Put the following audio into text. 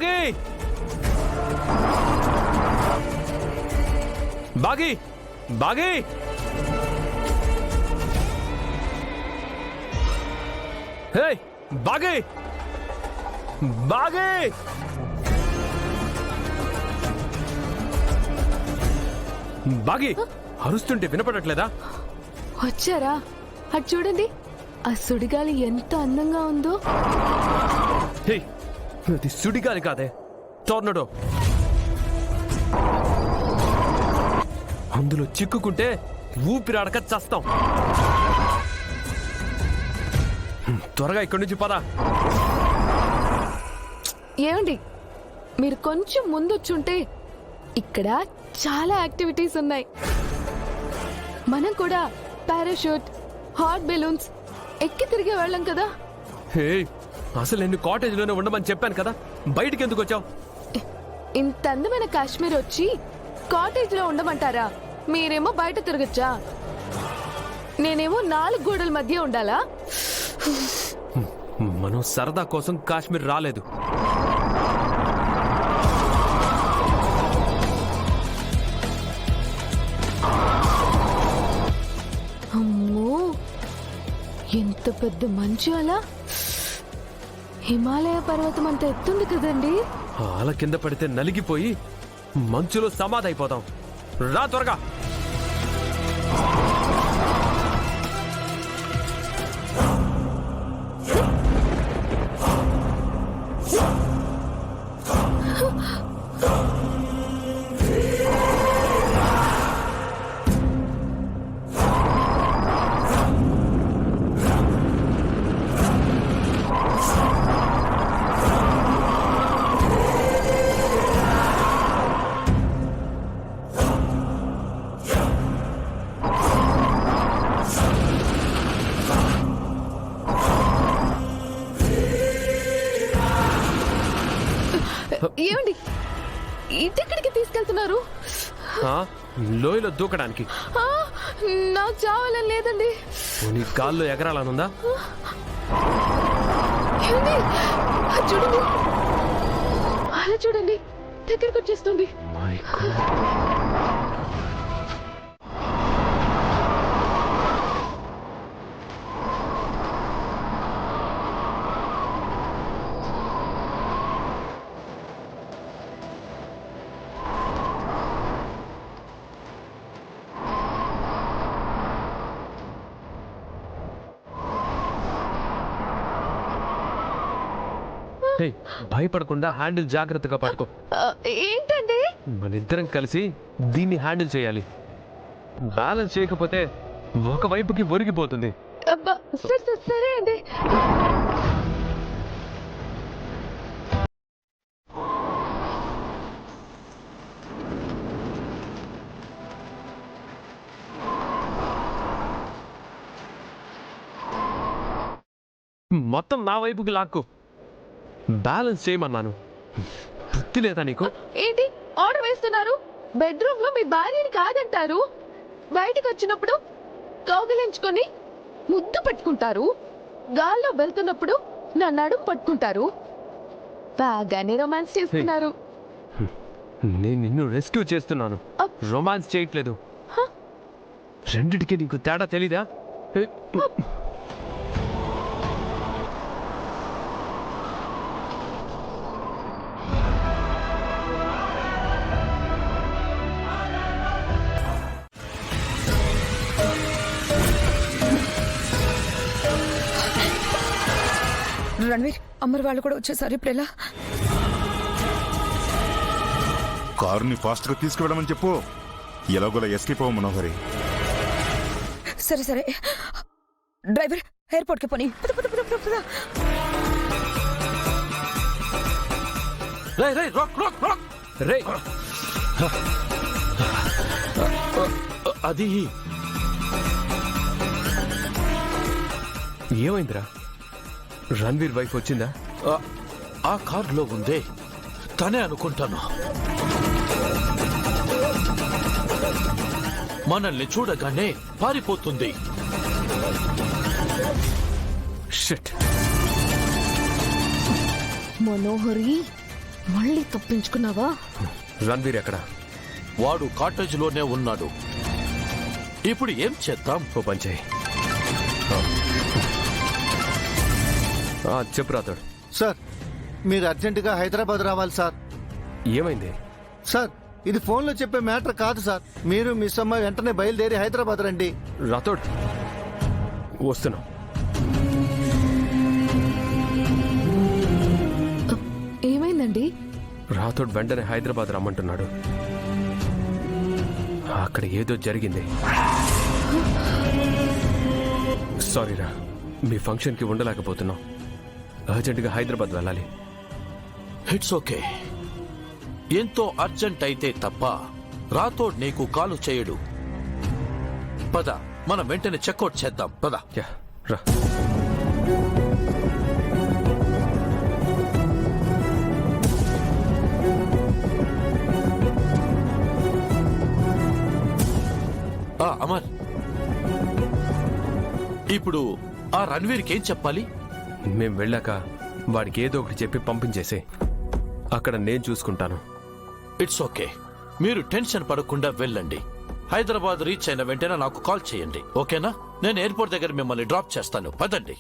బాగీ బాగీ బాగీ హే బాగీ బాగీ బాగీ అరుస్తుంటే వినపడట్లేదా? వచ్చారా? అటు చూడండి, ఆ సుడిగాలి ఎంత అందంగా ఉందో. హే, అది సుడిగాలి కాదే, టోర్నడో. అందులో చిక్కుకుంటే ఊపిరాడక చస్తాం. త్వరగా ఇక్కడి నుంచి పద. ఏమండి, మీరు కొంచెం ముందొచ్చుంటే ఇక్కడ చాలా యాక్టివిటీస్ ఉన్నాయి. మనం కూడా పారాషూట్, హాట్ బెలూన్స్ ఎక్కి తిరిగే వాళ్ళం కదా. హే, అసలు నేను కాటేజ్లోనే ఉండమని చెప్పాను కదా, బయటికి ఎందుకు వచ్చావు? ఇంత అందమైన కాశ్మీర్ వచ్చి కాటేజ్ లో ఉండమంటారా? మీరేమో బయట తిరగచ్చా, నేనేమో 4 గోడల మధ్య ఉండాలా? మనం సరదా కోసం కాశ్మీర్ రాలేదు. అమ్మో, ఎంత పెద్ద మంచు అలా! హిమాలయ పర్వతం అంత ఎత్తుంది కదండి. అల కింద పడితే నలిగిపోయి మంచులో సమాధైపోతాం. రా త్వరగా. ఏమండి, ఇటెక్కడికి తీసుకెళ్తున్నారు? లోయలో దూకడానికి. నాకు చావాలని లేదండి. నీ గాల్లో ఎగరాలనుందా? చూడండి, అలా చూడండి, దగ్గరకు వచ్చేస్తుంది. భయపడకుండా హ్యాండిల్ జాగ్రత్తగా పట్టుకో. ఏంటండి? మనిద్దరం కలిసి దీన్ని హ్యాండిల్ చేయాలి. బ్యాలెన్స్ చేయకపోతే ఒకవైపుకి ఒరిగిపోతుంది. సరే అండి. మొత్తం నా వైపుకి లాక్కు. బ్యాలెన్స్ చేయమన్నాను, బుద్ధి లేదా నీకు? ఏంటి ఆర్డర్ వేస్తున్నారు? బెడ్రూమ్ లో మీ భార్యని కాదంటారు, బయటకు వచ్చినప్పుడు కౌగిలించుకొని ముద్దు పట్టుకుంటారు, గాల్లో వెళ్తున్నప్పుడు నా నడుము పట్టుకుంటారు. బాగానే రొమాన్స్ చేస్తున్నారు. నేను నిన్ను రెస్క్యూ చేస్తున్నాను, రొమాన్స్ చేయట్లేదు. రెండిటికి నీకు తేడా తెలీదా? రణవీర్, అమర్ వాళ్ళు కూడా వచ్చేసారు. ఇప్పుడు ఎలా? కారుని ఫాస్ట్ గా తీసుకువెళ్ళమని చెప్పు. ఎలాగోలా ఎస్కేప్ అవ్వ మనోహరి. సరే సరే, డ్రైవర్ ఎయిర్పోర్ట్ కి పోనీ. అది ఏమైందిరా? రణ్వీర్ వైఫ్ వచ్చిందా? ఆ కారులో ఉందే, తనే అనుకుంటాను. మనల్ని చూడగానే పారిపోతుంది. షిట్. మనోహరి, మళ్ళీ తప్పించుకున్నావా? రణ్వీర్ ఎక్కడ? వాడు కాటేజ్లోనే ఉన్నాడు. ఇప్పుడు ఏం చేద్దాం? ఓ పని చేయి. చెప్పు రాతోడు. సార్ మీరు అర్జెంటుగా హైదరాబాద్ రావాలి సార్. ఏమైంది? సార్ ఇది ఫోన్లో చెప్పే మ్యాటర్ కాదు సార్. మీరు మిస్ అమ్మ వెంటనే బయలుదేరి హైదరాబాద్ రండి. రాతోడ్ వస్తున్నాం. ఏమైందండి? రాతోడ్ వెంటనే హైదరాబాద్ రమ్మంటున్నాడు. అక్కడ ఏదో జరిగింది. సారీరా, మీ ఫంక్షన్కి ఉండలేకపోతున్నాం. అర్జెంటుగా హైదరాబాద్ వెళ్ళాలి. It's okay. ఎంతో అర్జెంట్ అయితే తప్ప రాతోడ్ నీకు కాలు చేయడు. పద, మనం వెంటనే చెక్అవుట్ చేద్దాం. పద. యా, రా. అమర్, ఇప్పుడు ఆ రణ్వీర్కి ఏం చెప్పాలి? మేం వెళ్ళాక వాడికి ఏదో ఒకటి చెప్పి పంపించేసే. అక్కడ నేను చూసుకుంటాను. It's okay. మీరు టెన్షన్ పడకుండా వెళ్ళండి. హైదరాబాద్ రీచ్ అయిన వెంటనే నాకు కాల్ చేయండి, ఓకేనా? నేను ఎయిర్పోర్ట్ దగ్గర మిమ్మల్ని డ్రాప్ చేస్తాను. పదండి.